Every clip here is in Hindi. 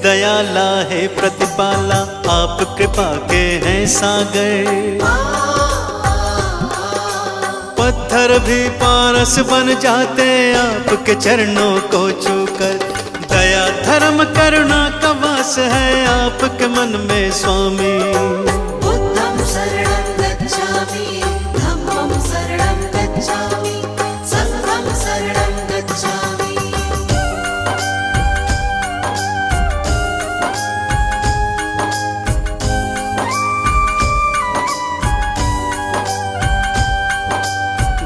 दयाला है प्रतिपाला, आप कृपा के हैं सागर। पत्थर भी पारस बन जाते आपके चरणों को छूकर। दया धर्म करुणा का वास है आपके मन में स्वामी। बुद्धं शरणं गच्छामि, धम्मं शरणं गच्छामि, संघं शरणं गच्छामि।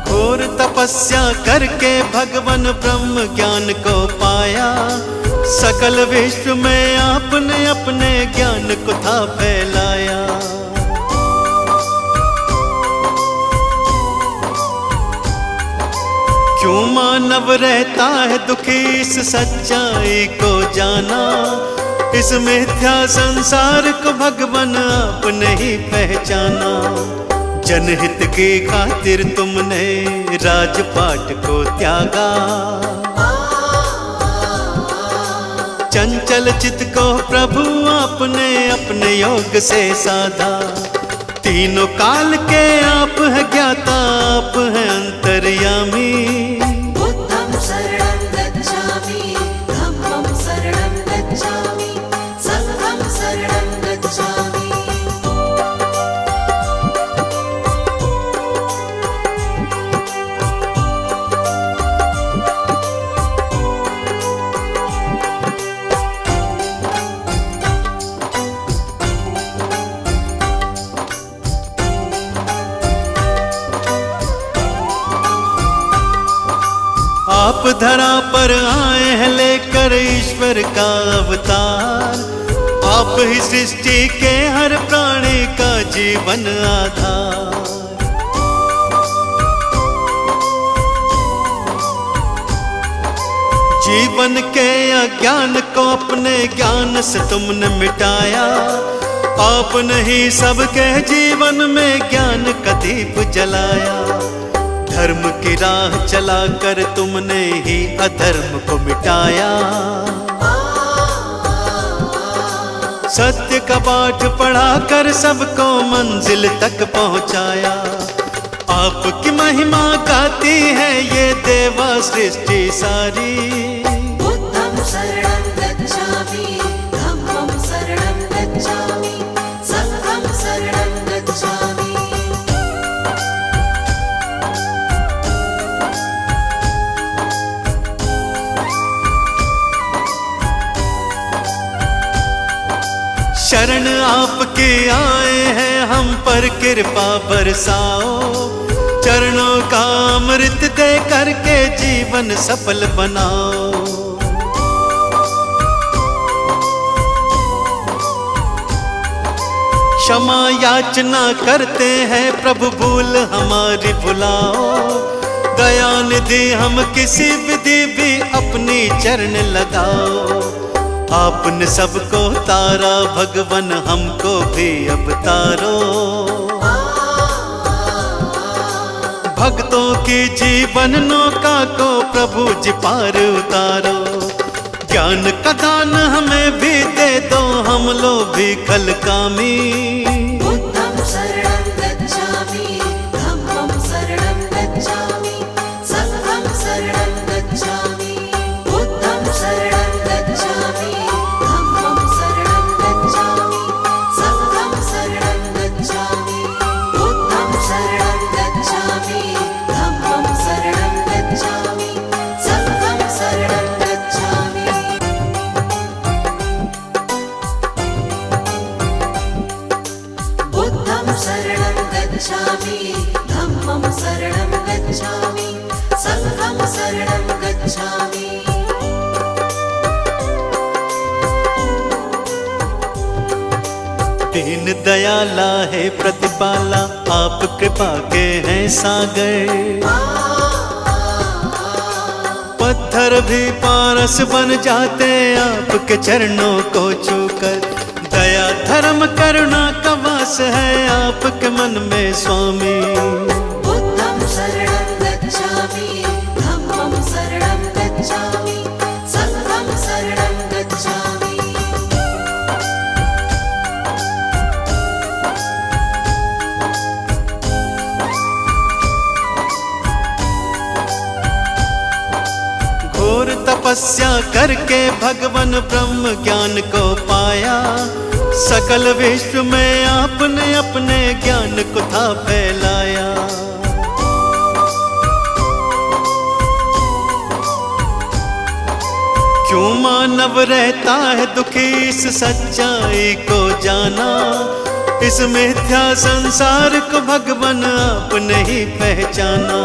घोर तपस्या करके भगवान ब्रह्म ज्ञान को पाया। सकल विश्व में आपने अपने ज्ञान को था फैलाया। क्यों मानव रहता है दुखी इस सच्चाई को जाना। इस मिथ्या संसार को भगवान आपने ही पहचाना। जनहित की खातिर तुमने राजपाट को त्यागा। चंचल चित्त को प्रभु आपने अपने योग से साधा। तीनों काल के आप हैं ज्ञाता, आप हैं अंतर्यामी। बुद्धं शरणं गच्छामि, धम्मं शरणं गच्छामि, संघं शरणं गच्छामि। आप धरा पर आए हैं लेकर ईश्वर का अवतार। आप ही सृष्टि के हर प्राणी का जीवन आधार। जीवन के अज्ञान को अपने ज्ञान से तुमने मिटाया। आपने ही सबके जीवन में ज्ञान का दीप जलाया। धर्म की राह चलाकर तुमने ही अधर्म को मिटाया। सत्य का पाठ पढ़ाकर सबको मंजिल तक पहुंचाया। आपकी महिमा गाती है ये देवा सृष्टि सारी। बुद्धं शरणं गच्छामि, धम्मं शरणं गच्छामि, संघं शरणं गच्छामि। शरण आपके आए हैं हम पर कृपा बरसाओ। चरणों का अमृत दे करके जीवन सफल बनाओ। क्षमा याचना करते हैं प्रभु भूल हमारी भुलाओ। दया निधि हम किसी विधि भी अपनी चरण लगाओ। आपने सबको तारा भगवान हमको भी अब तारो। भक्तों की जीवन नौका को प्रभु जी पार उतारो। ज्ञान का दान हमें भी दे दो, हम लोग भी कल कामी। बुद्धं शरणं गच्छामि, धम्मं शरणं गच्छामि, संघं शरणं गच्छामि। बुद्धं शरणं गच्छामि, धम्मं शरणं गच्छामि, संघं शरणं गच्छामि। बुद्धं शरणं गच्छामि, धम्मं शरणं गच्छामि, संघं शरणं गच्छामि। बुद्धं शरणं गच्छामि, धम्मं शरणं गच्छामि, संघं शरणं गच्छामि। दीन दयाला है प्रतिपाला, आप कृपा के हैं सागर। पत्थर भी पारस बन जाते आपके चरणों को छूकर। दया धर्म करुणा का वास है आपके मन में स्वामी। बुद्धं शरणं गच्छामि, धम्मं शरणं गच्छामि, संघं शरणं गच्छामि। तपस्या करके भगवान ब्रह्म ज्ञान को पाया। सकल विश्व में आपने अपने ज्ञान को था फैलाया। क्यों मानव रहता है दुखी इस सच्चाई को जाना। इस मिथ्या संसार को भगवान आपने ही पहचाना।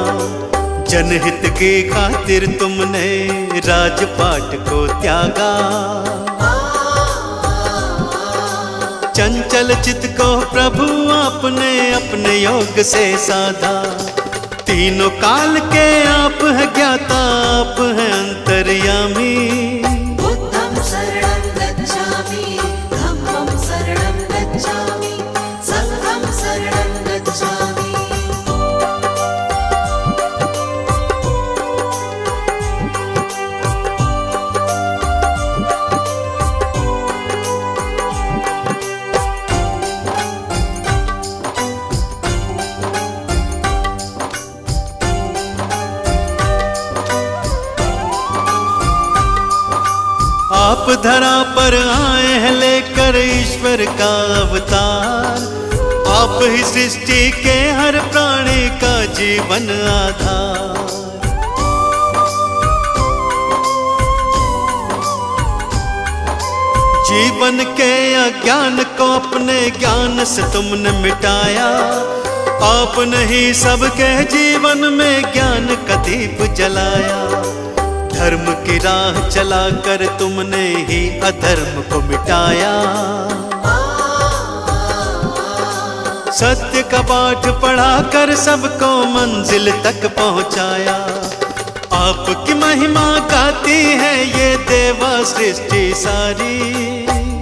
जनहित की खातिर तुमने राजपाट को त्यागा। चंचल चित्त को प्रभु आपने अपने योग से साधा। तीनों काल के आप है ज्ञाता, आप है अंतर्यामी। बुद्धं शरणं गच्छामि, धम्मं शरणं गच्छामि, संघं शरणं गच्छामि। आप धरा पर आए हैं लेकर ईश्वर का अवतार। आप ही सृष्टि के हर प्राणी का जीवन आधार। जीवन के अज्ञान को अपने ज्ञान से तुमने मिटाया। आपने ही सबके जीवन में ज्ञान का दीप जलाया। धर्म की राह चलाकर तुमने ही अधर्म को मिटाया। सत्य का पाठ पढ़ाकर सबको मंजिल तक पहुंचाया। आपकी महिमा गाती है ये देवा सृष्टि सारी।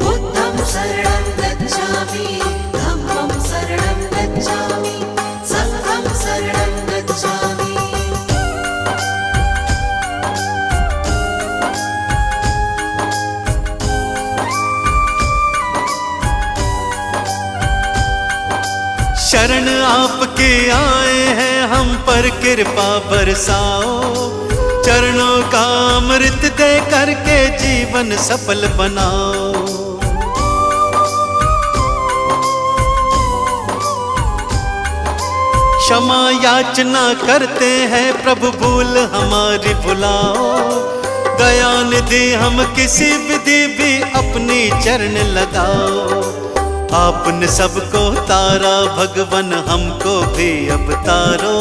बुद्धं शरणं गच्छामि, धम्मं शरणं गच्छामि, संघं शरणं गच्छामि। शरण आपके आए हैं हम पर कृपा बरसाओ। चरणों का अमृत दे करके जीवन सफल बनाओ। क्षमा याचना करते हैं प्रभु भूल हमारी भुलाओ। दया निधि हम किसी विधि भी अपनी चरण लगाओ। आपने सबको तारा भगवान हमको भी अब तारो।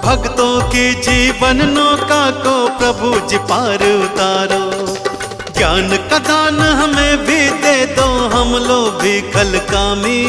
भक्तों की जीवन नौका को प्रभु जी पार उतारो। ज्ञान का दान हमें भी दे दो, हम लोग भी कल कामी।